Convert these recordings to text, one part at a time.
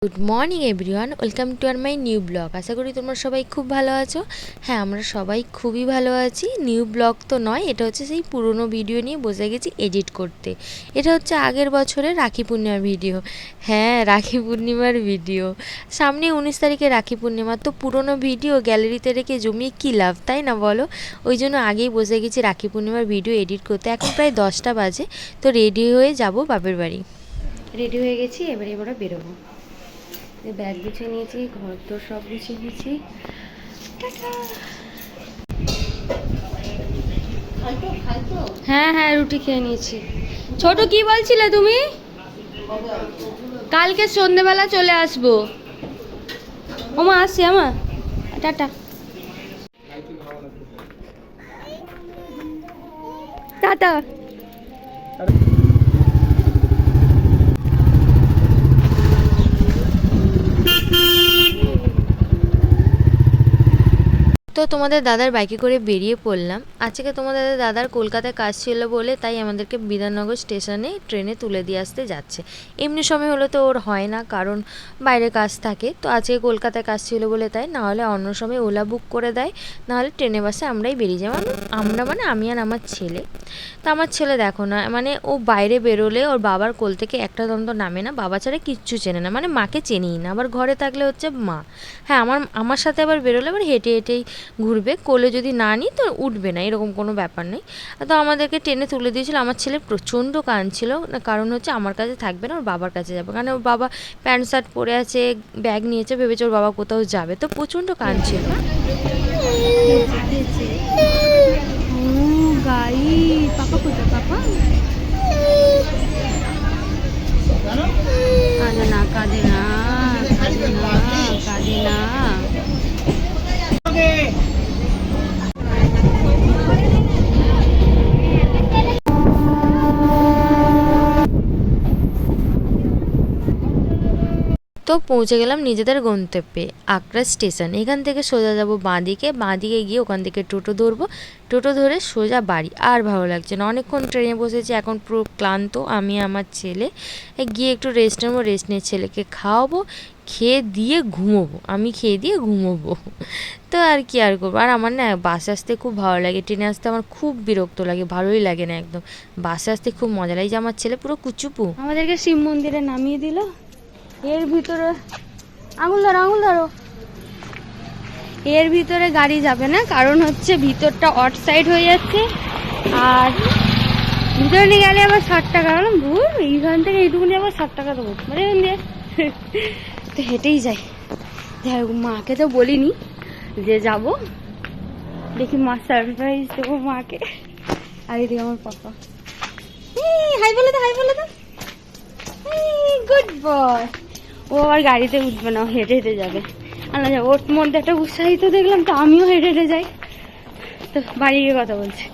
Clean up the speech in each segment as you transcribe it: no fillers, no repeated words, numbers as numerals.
Good morning everyone, welcome to our my new blog. আশা করি তোমরা সবাই খুব ভালো আছো। হ্যাঁ, আমরা সবাই খুবই ভালো আছি। নিউ ব্লগ তো নয়, এটা হচ্ছে সেই পুরনো ভিডিও নিয়ে বসে গেছি এডিট করতে। এটা হচ্ছে আগের বছরের রাখি পূর্ণিমার ভিডিও। হ্যাঁ, রাখি পূর্ণিমার ভিডিও। সামনে 19 তারিখে রাখি পূর্ণিমা, তো পুরনো ভিডিও গ্যালারিতে রেখে জমিয়ে কী লাভ, তাই না বলো? ওই জন্য আগেই বসে গেছি রাখি পূর্ণিমার ভিডিও এডিট করতে। এখন প্রায় 10টা বাজে, তো রেডি হয়ে যাব বাপের বাড়ি। রেডি হয়ে গেছি, এবারে বেরোবো। ব্যাগ গুছিয়ে নিয়েছি, ঘর তো সব গুছিয়ে নিয়েছি। হ্যাঁ হ্যাঁ, রুটি খেয়ে নিয়েছি। ছোট কি বলছিলে তুমি? কালকে সন্ধ্যেবেলা চলে আসবো। ওমা আসছি, আমা টাটা টাটা। তো তোমাদের দাদার বাইকে করে বেরিয়ে পড়লাম। আজকে তোমাদের দাদার কলকাতায় কাজ ছিল বলে তাই আমাদেরকে বিধাননগর স্টেশনে ট্রেনে তুলে দিয়ে আসতে যাচ্ছে। এমনি সময় হলে তো ওর হয় না, কারণ বাইরে কাজ থাকে। তো আজকে কলকাতায় কাজ ছিল বলে তাই, না হলে অন্য সময় ওলা বুক করে দেয়, না হলে ট্রেনে বাসে আমরাই বেরিয়ে যাই। আমরা মানে আমি আর আমার ছেলে। তো আমার ছেলে দেখো না, মানে ও বাইরে বেরোলে ওর বাবার কোল থেকে একটা দন্ত নামে না, বাবা ছাড়া কিচ্ছু চেনে না, মানে মাকে চেনেই না। আবার ঘরে থাকলে হচ্ছে মা। হ্যাঁ, আমার সাথে আবার বেরোলে আবার হেঁটে হেঁটেই ঘুরবে, কোলে যদি না নিই তো উঠবে না, এরকম কোনো ব্যাপার নেই। তো আমাদেরকে ট্রেনে তুলে দিয়েছিল। আমার ছেলে প্রচণ্ড কাঁদছিল, কারণ হচ্ছে আমার কাছে থাকবে না, ওর বাবার কাছে যাবে। কারণ ওর বাবা প্যান্ট শার্ট পরে আছে, ব্যাগ নিয়েছে, ভেবেছে ওর বাবা কোথাও যাবে, তো প্রচণ্ড কাঁদছিল। কাঁদে না, কাঁদে না, কাঁদে না, কাঁদে না। তো পৌঁছে গেলাম নিজেদের গন্তব্যে, আগ্রা স্টেশন। এখান থেকে সোজা যাব বাঁদিকে, বাঁদিকে গিয়ে ওখান থেকে টোটো ধরবো, টোটো ধরে সোজা বাড়ি। আর ভালো লাগছে না, অনেকক্ষণ ট্রেনে বসেছি, এখন পুরো ক্লান্ত আমি আমার ছেলে। গিয়ে একটু রেস্ট নেবো, রেস্ট নিয়ে ছেলেকে খাওয়াবো, খেয়ে দিয়ে ঘুমোবো, আমি খেয়ে দিয়ে ঘুমোবো। তো আর কি আর করবো। আর আমার না বাসে আসতে খুব ভালো লাগে, ট্রেনে আসতে আমার খুব বিরক্ত লাগে, ভালোই লাগে না একদম। বাসে আসতে খুব মজা লাগে। যে আমার ছেলে পুরো কুচুপু। আমাদেরকে শিব মন্দিরে নামিয়ে দিল। এর ভিতরে আঙুল ধরো, এর ভিতরে গাড়ি যাবে না, কারণ হচ্ছে ভিতরটা অট সাইড হয়ে যাচ্ছে। আর ভিতরে নিয়ে গেলে আবার 60 টাকা। বললাম ভুল, এইখান থেকে এইটুকুনি আবার 60 টাকা দেবো, মানে তো হেঁটেই যাই। যাই হোক, মাকে তো বলিনি যে যাব, দেখি মা সারপ্রাইজ দেবো মাকে। আর এদিকে আমার পাপা, হাই বলে তো গুড বয়। ও আবার গাড়িতে উঠবে না, হেঁটে হেঁটে যাবে। আল্লাহ, ওর মধ্যে একটা উৎসাহিত দেখলাম, তো আমিও হেঁটে হেঁটে যাই। তো বাড়ি গিয়ে কথা বলছি।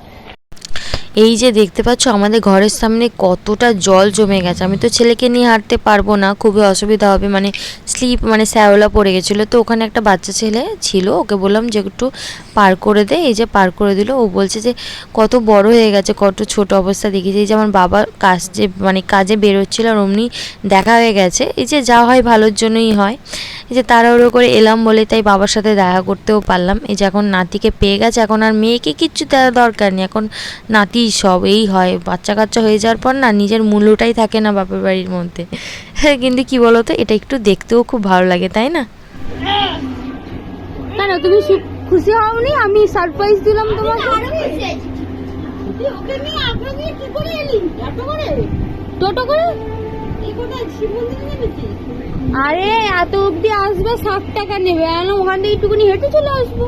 এই যে দেখতে পাচ্ছ আমাদের ঘরের সামনে কতটা জল জমে গেছে। আমি তো ছেলেকে নিয়ে হাঁটতে পারবো না, খুবই অসুবিধা হবে, মানে স্লিপ মানে শ্যাওলা পড়ে গেছিলো। তো ওখানে একটা বাচ্চা ছেলে ছিল, ওকে বললাম যে একটু পার করে দে। এই যে পার করে দিল। ও বলছে যে কত বড় হয়ে গেছে, কত ছোট অবস্থা দেখেছি। এই যে আমার বাবা কাজে বেরোচ্ছিল, আর অমনি দেখা হয়ে গেছে। এই যে যা হয় ভালোর জন্যই হয়। এই যে তাড়াহুড়ো করে এলাম বলে তাই বাবার সাথে দেখা করতেও পারলাম। এই যে এখন নাতিকে পেয়ে গেছে, এখন আর মেয়েকে কিচ্ছু দেওয়ার দরকার নেই, এখন নাতি সব। এই হয়, বাচ্চা কাচ্চা হয়ে যাওয়ার পর না নিজের মূল্যটাই থাকে না বাপের বাড়ির মধ্যে। হ্যাঁ, কিন্তু কি বলতো, এটা একটু দেখতেও খুব ভালো লাগে, তাই না? কেন তুমি খুশি হওনি? আমি সারপ্রাইজ দিলাম তোমাকে। টোটো করে আরে এত অব্দি আসবে, 60 টাকা নেবে। ওখান থেকে একটুখানি হেঁটে চলে আসবো।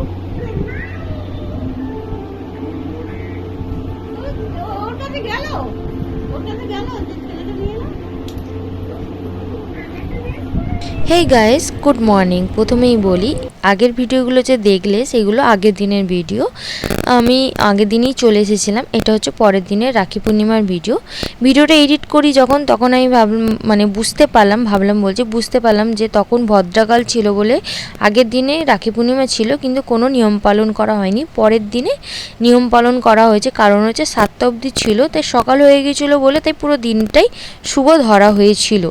Hey guys, good morning. প্রথমেই বলি আগের ভিডিওগুলো যে দেখলে সেগুলো আগের দিনের ভিডিও, আমি আগের দিনই চলে এসেছিলাম। এটা হচ্ছে পরের দিনের রাখি পূর্ণিমার ভিডিওটা এডিট করি যখন, তখন আমি বুঝতে পারলাম যে তখন ভদ্রাকাল ছিল বলে আগের দিনে রাখি পূর্ণিমা ছিল, কিন্তু কোনো নিয়ম পালন করা হয়নি। পরের দিনে নিয়ম পালন করা হয়েছে, কারণ হচ্ছে 7টা অবধি ছিল, তাই সকাল হয়ে গিয়েছিলো বলে তাই পুরো দিনটাই শুভ ধরা হয়েছিল।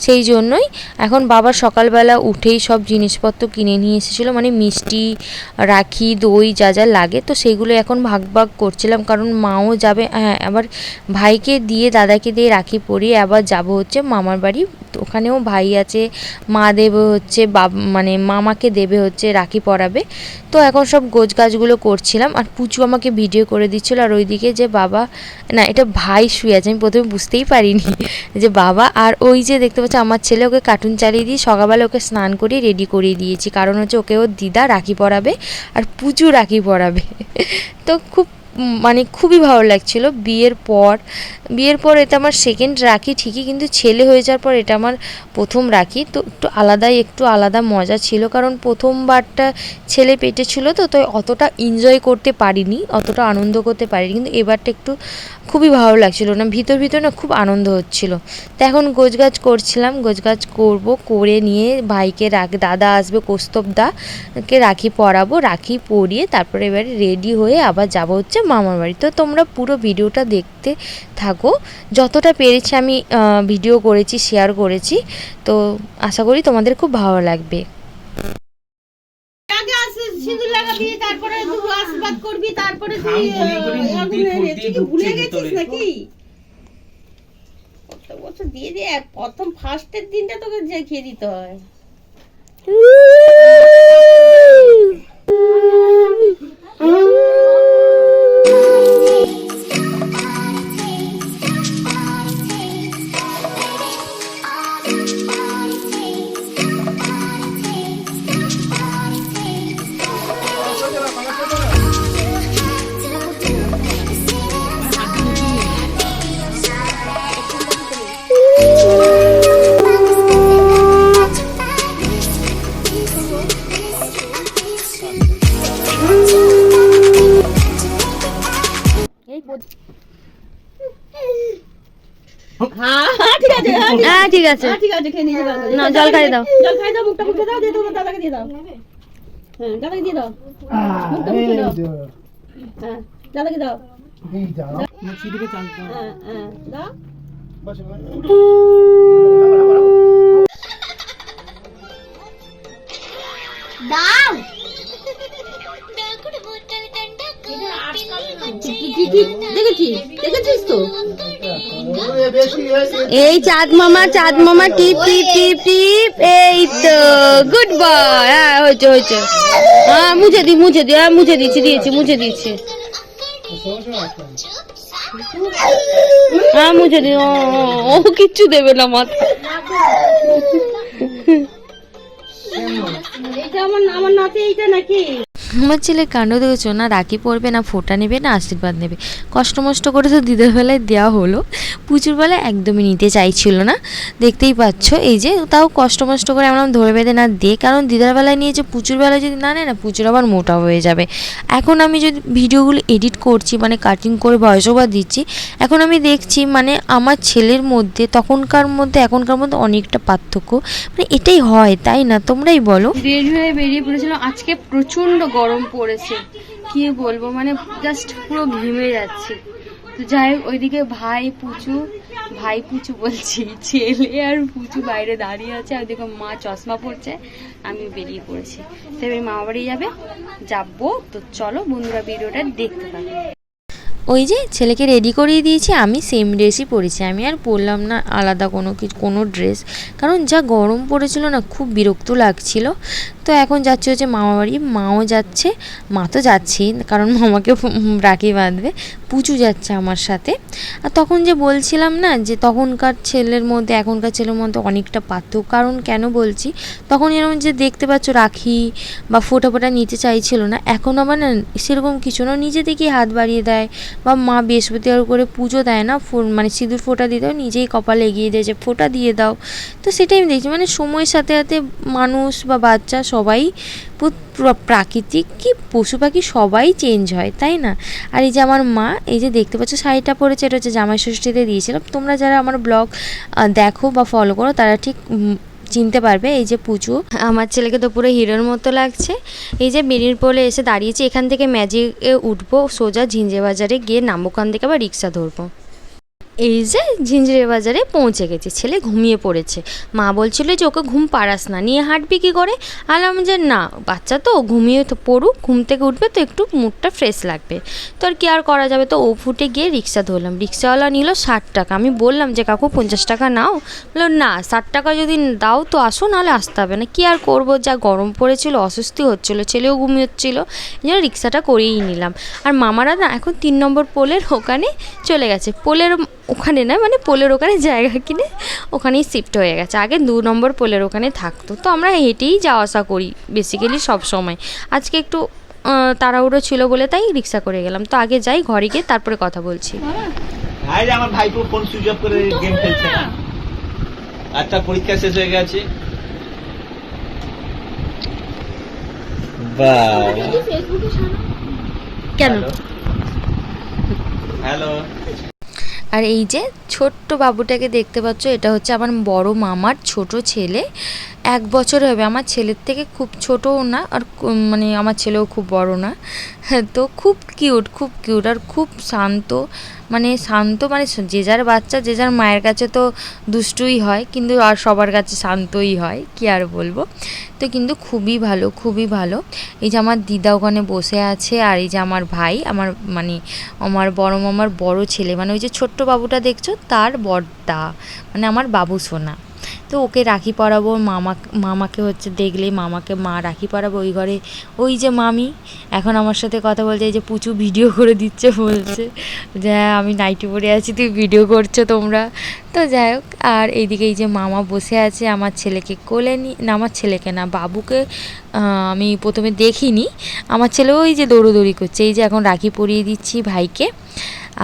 সেই জন্যই এখন বাবা সকালবেলা উঠেই সব জিনিসপত্র কিনে নিয়ে এসেছিলো, মানে মিষ্টি, রাখি, দই যা যা লাগে, তো সেগুলো এখন ভাগ করছিলাম, কারণ মাও যাবে। হ্যাঁ, আবার ভাইকে দিয়ে দাদাকে দিয়ে রাখি পরিয়ে আবার যাব হচ্ছে মামার বাড়ি, ওখানেও ভাই আছে, মা দেবে হচ্ছে মানে মামাকে দেবে হচ্ছে রাখি পরাবে। তো এখন সব গোছগাছগুলো করছিলাম, আর পুচু আমাকে ভিডিও করে দিচ্ছিলো, আর ওইদিকে যে বাবা, না এটা ভাই শুয়ে আছে, আমি প্রথমে বুঝতেই পারিনি যে বাবা। আর ওই যে দেখতে পাচ্ছি আমার ছেলে, ওকে কার্টুন চালিয়ে দিয়ে সকালবেলা ওকে স্নান করিয়ে রেডি করিয়ে দিয়েছি, কারণ হচ্ছে ওকে ওর দিদা রাখি পরাবে আর পুচু রাখি পরাবে। তো খুবই ভালো লাগছিল। বিয়ের পর এটা আমার সেকেন্ড রাখি ঠিকই, কিন্তু ছেলে হয়ে যাওয়ার পর এটা আমার প্রথম রাখি। তো একটু আলাদা মজা ছিল, কারণ প্রথমবারটা ছেলে পেটে ছিল, তো অতটা এনজয় করতে পারিনি, অতটা আনন্দ করতে পারিনি, কিন্তু এবারটা একটু খুবই ভালো লাগছিল না, ভিতর না খুব আনন্দ হচ্ছিল। তো এখন গোছগাছ করছিলাম, করে নিয়ে ভাইকে দাদা আসবে, কৌস্তবদাকে রাখি পরাবো, রাখি পরিয়ে তারপরে এবারে রেডি হয়ে আবার যাব হচ্ছে মামার বাড়ি। তো তোমরা পুরো ভিডিওটা দেখতে থাকো, যতটা পেরেছি আমি ভিডিও করেছি, শেয়ার করেছি, তো আশা করি তোমাদের খুব ভালো লাগবে। সিঁদুর লাগাবি, তারপরে আশীর্বাদ করবি, তারপরে ভুলে গেছিস নাকি? কত বছর দিয়ে দিয়ে প্রথম ফার্স্টের দিনটা তোকে দেখিয়ে দিতে হয়। ঠিক আছে খেয়ে নিয়ে না, জল খাই দাও, মুখটা মুখে দাও, দিয়ে দাও দাদাকে দিয়ে দাও। হ্যাঁ, দাদাকে দিয়ে দাও, মুখটা মুখে দাও। হ্যাঁ, দাদাকে দাও, দাও। দেখেছিস তো এই চাঁদ মামা টিপ টিপ টিপ টিপ, এই তো গুড বয়। হ্যাঁ, হয়েছে। হ্যাঁ, মুছে দি, হ্যাঁ মুছে দিয়েছি। হ্যাঁ, মুছে দি। ও কিচ্ছু দেবে না মাথা। এইটা আমার নাতি, এইটা নাকি আমার ছেলের কাণ্ড দেখেছো না, রাখি পরবে না, ফোঁটা নেবে না, আশীর্বাদ নেবে। কষ্ট করে তো দিদার বেলায় দেওয়া হলো, পুজোর বেলায় একদমই নিতে চাইছিল না, দেখতেই পাচ্ছ। এই যে তাও কষ্ট করে আমরা ধরে বেঁধে না দে, কারণ দিদার বেলায় নিয়েছে, পুজোর বেলায় যদি না নেয় না, পুজোর আবার মোটা হয়ে যাবে। এখন আমি যদি ভিডিওগুলো এডিট করছি, মানে কাটিং করে ভয়েস ওভার দিচ্ছি, এখন আমি দেখছি মানে আমার ছেলের মধ্যে এখনকার মধ্যে অনেকটা পার্থক্য, মানে এটাই হয়, তাই না? তোমরাই বলো। বেরিয়ে পড়েছিল, আজকে প্রচণ্ড গরম পড়েছে, কি বলবো, মানে জাস্ট পুরো ঘেমে যাচ্ছে। তো যাই হোক, ওইদিকে ভাই পুচু বলছি, ছেলে আর পুচু বাইরে দাঁড়িয়ে আছে, আর ওইদিকে মা চশমা পড়ছে, আমি বেরিয়ে পড়েছি। তো এবার মামা বাড়ি যাবো, তো চলো বন্ধুরা ভিডিওটা দেখতে থাকো। ওই যে ছেলেকে রেডি করিয়ে দিয়েছি, আমি সেম ড্রেসই পরেছি, আমি আর পরলাম না আলাদা কোনো ড্রেস, কারণ যা গরম পড়েছিল না, খুব বিরক্ত লাগছিল। তো এখন যাচ্ছে হচ্ছে মামা বাড়ি, মাও যাচ্ছে, মা তো যাচ্ছেই, কারণ মামাকে রাখি বাঁধবে, পুচু যাচ্ছে আমার সাথে। আর তখন যে বলছিলাম না যে তখনকার ছেলের মধ্যে এখনকার ছেলের মধ্যে অনেকটা পার্থক্য, কারণ কেন বলছি, তখন এরকম যে দেখতে পাচ্ছ রাখি বা ফোঁটা নিতে চাইছিল না, এখন আবার না সেরকম কিছু না, নিজে থেকেই হাত বাড়িয়ে দেয়, বা মা বৃহস্পতিবার করে পুজো দেয় না, মানে সিঁদুর ফোঁটা দিয়ে দাও, নিজেই কপালে এগিয়ে দেয় যে ফোঁটা দিয়ে দাও। তো সেটাই আমি দেখছি, মানে সময়ের সাথে সাথে মানুষ বা বাচ্চা সবাই প্রাকৃতিক কি পশু পাখি সবাই চেঞ্জ হয়, তাই না? আর এই যে আমার মা, এই যে দেখতে পাচ্ছ শাড়িটা পরেছে, এটা হচ্ছে জামাই ষষ্ঠীতে দিয়েছিলাম। তোমরা যারা আমার ব্লগ দেখো বা ফলো করো তারা ঠিক চিনতে পারবে। এই যে পুজো, আমার ছেলেকে তো পুরো হিরোর মতো লাগছে। এই যে বেরির পোলে এসে দাঁড়িয়েছি, এখান থেকে ম্যাজিকে উঠবো, সোজা ঝিঞ্জে বাজারে গিয়ে নামবো, ওখান থেকে আবার রিক্সা ধরবো। এই যে ঝিঞ্ঝিরে বাজারে পৌঁছে গেছি, ছেলে ঘুমিয়ে পড়েছে। মা বলছিল যে ওকে ঘুম পাড়াস না, নিয়ে হাঁটবি কী করে? আলাম যে না, বাচ্চা তো ঘুমিয়ে তো পড়ুক, ঘুম থেকে উঠবে তো একটু মুডটা ফ্রেশ লাগবে। তো আর কি আর করা যাবে, তো ও ফুটে গিয়ে রিক্সা ধরলাম। রিক্সাওয়ালা নিল 60 টাকা। আমি বললাম যে কাকু 50 টাকা নাও। বললো না, 60 টাকা যদি দাও তো আসো, নাহলে আসতে হবে না। কী আর করবো, যা গরম পড়েছিল, অস্বস্তি হচ্ছিলো, ছেলেও ঘুমিয়েছিল, এই জন্য রিক্সাটা করেই নিলাম। আর মামারা না এখন 3 নম্বর পোলের ওখানে চলে গেছে। পোলের ওখানে না, মানে পোলের ওখানে জায়গা কিনে ওখানেই শিফট হয়ে গেছে। আগে 2 নম্বর পোলের ওখানে থাকতো। তো আমরা হেঁটেই যাওয়া আসা করি বেসিক্যালি সব সময়। আজকে একটু তাড়াহুড়ো ছিল বলে তাই রিক্সা করে গেলাম। তো আগে যাই, ঘরে গিয়ে তারপরে কথা বলছি। আমার ভাইপো ফোন সুইচ অফ করে গেম খেলছে। আচ্ছা, পরীক্ষা শেষ হয়ে গেছে। কেন? হ্যালো। আর এই যে ছোট্ট বাবুটাকে দেখতে পাচ্ছ, এটা হচ্ছে আমার বড় মামার ছোট ছেলে। 1 বছর হবে। আমার ছেলের থেকে খুব ছোটও না, আর মানে আমার ছেলেও খুব বড় না। তো খুব কিউট আর খুব শান্ত। মানে যে যার বাচ্চা যে যার মায়ের কাছে তো দুষ্টুই হয়, কিন্তু আর সবার কাছে শান্তই হয়, কি আর বলবো। তো কিন্তু খুবই ভালো। এই যে আমার দিদা ওখানে বসে আছে, আর এই যে আমার ভাই, আমার বড় মামার বড় ছেলে, মানে ওই যে ছোট্ট বাবুটা দেখছো তার বড়দা, মানে আমার বাবু সোনা। তো ওকে রাখি পরাবো, মামাকে হচ্ছে দেখলেই মামাকে মা রাখি পরাবো। ওই ঘরে ওই যে মামি এখন আমার সাথে কথা বলছে, এই যে পুচু ভিডিও করে দিচ্ছে, বলছে যে হ্যাঁ আমি নাইটি পরে আছি, তুই ভিডিও করছো তোমরা। তো যাই হোক, আর এইদিকে এই যে মামা বসে আছে, আমার ছেলেকে কোলে না, আমার ছেলেকে না, বাবুকে আমি প্রথমে দেখিনি। আমার ছেলে ওই যে দৌড়োদৌড়ি করছে। এই যে এখন রাখি পরিয়ে দিচ্ছি ভাইকে,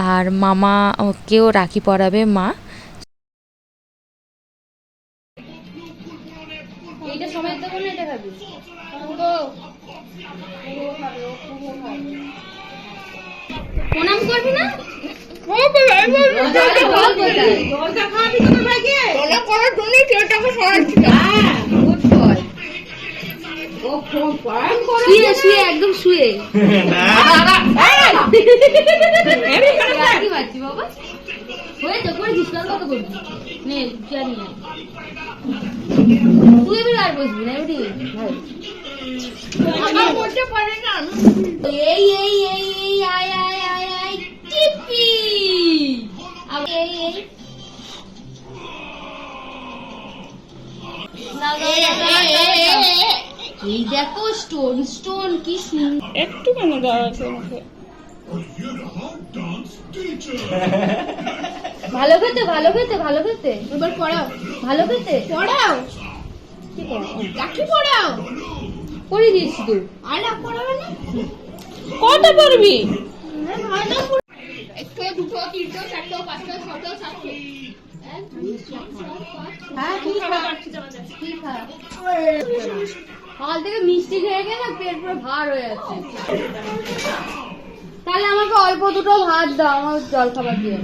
আর মামাকেও রাখি পরাবে মা। এইটা সময় দেবো না, এটা খাবি প্রণাম করবি না? শুয়ে একদম শুয়ে বাবা হয়েছে করেছিস, কত করবি নে জানি না, তুই এবার আর বসবি না এবারে এই এই এই এই আয় আয় আয় আয় টিপি এই এই এই দেখো স্টোন কি সুন্দর, একটু কেন দেওয়া আছে আমাকে? ভালো খেতে এবার পড়াও, ভালো খেতে পড়াও, কি পড়াও পড়িয়ে দিয়েছি তো, আর না পড়াবে না, কটা পড়বি? একটু দুটো তিনটে চারটে পাঁচটা ছটা সাতটা, হ্যাঁ ঠিক সকাল থেকে মিষ্টি খেয়ে গেলে না পেট পুরো ভার হয়ে যাচ্ছে। তাহলে আমাকে অল্প দুটো ভাত দাও, আমার জল খাবার দিয়ে।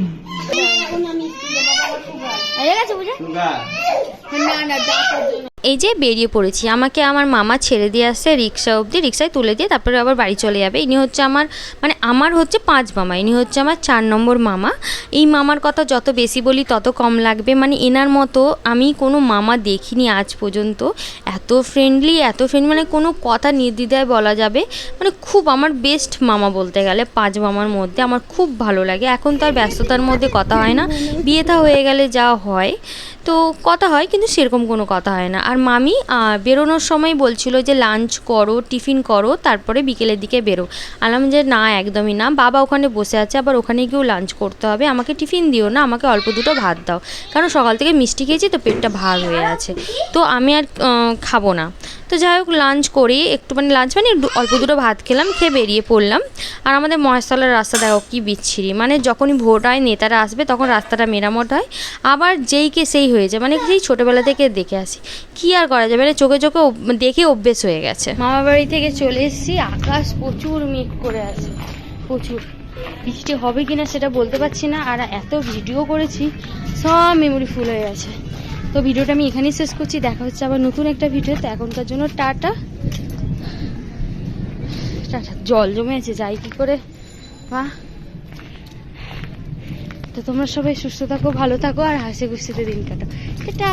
এই যে বেরিয়ে পড়েছি, আমাকে আমার মামা ছেড়ে দিয়ে আসছে রিক্সা অবধি, রিক্সায় তুলে দিয়ে তারপরে আবার বাড়ি চলে যাবে। ইনি হচ্ছে আমার হচ্ছে 5 মামা, ইনি হচ্ছে আমার 4 নম্বর মামা। এই মামার কথা যত বেশি বলি তত কম লাগবে, মানে এনার মতো আমি কোনো মামা দেখিনি আজ পর্যন্ত। এত ফ্রেন্ডলি মানে কোনো কথা নির্দ্বিধায় বলা যাবে, মানে খুব আমার বেস্ট মামা বলতে গেলে 5 মামার মধ্যে। আমার খুব ভালো লাগে। এখন তো আর ব্যস্ততার মধ্যে কথা হয় না, বিয়েটা হয়ে গেলে যা হয় তো কথা হয়, কিন্তু সেরকম কোনো কথা হয় না। আর মামি বেরোনোর সময় বলছিল যে লাঞ্চ করো, টিফিন করো, তারপরে বিকেলের দিকে বেরো। আলাম যে না, একদমই না, বাবা ওখানে বসে আছে, আবার ওখানে গিয়েও লাঞ্চ করতে হবে, আমাকে টিফিন দিও না, আমাকে অল্প দুটো ভাত দাও, কারণ সকাল থেকে মিষ্টি খেয়েছি তো পেটটা ভার হয়ে আছে, তো আমি আর খাবো না। তো যাই হোক লাঞ্চ করি, একটুখানি লাঞ্চ মানে অল্প দুটো ভাত খেলাম, খেয়ে বেরিয়ে পড়লাম। আর আমাদের মহেশতলার রাস্তা দেখো কী বিচ্ছিরি, মানে যখনই ভোট হয় নেতারা আসবে তখন রাস্তাটা মেরামত হয়, আবার যেইকে সেই হয়ে যায়, মানে সেই ছোটোবেলা থেকে দেখে আসি, কি আর করা যাবে, মানে চোখে চোখে দেখে অভ্যেস হয়ে গেছে। মামা বাড়ি থেকে চলে এসেছি, আকাশ প্রচুর মেঘ করে আছে, প্রচুর বৃষ্টি হবে কিনা সেটা বলতে পারছি না। আর এত ভিডিও করেছি সব মেমোরি ফুল হয়ে গেছে। তো ভিডিওটা আমি এখানেই শেষ করছি, দেখা হচ্ছে আবার নতুন একটা ভিডিওতে। এখনকার জন্য টাটা টাটা। জল জমে আছে, যাই কি করে বা। তো তোমরা সবাই সুস্থ থাকো, ভালো থাকো, আর হাসি খুশিতে দিন কাটো। টাটা।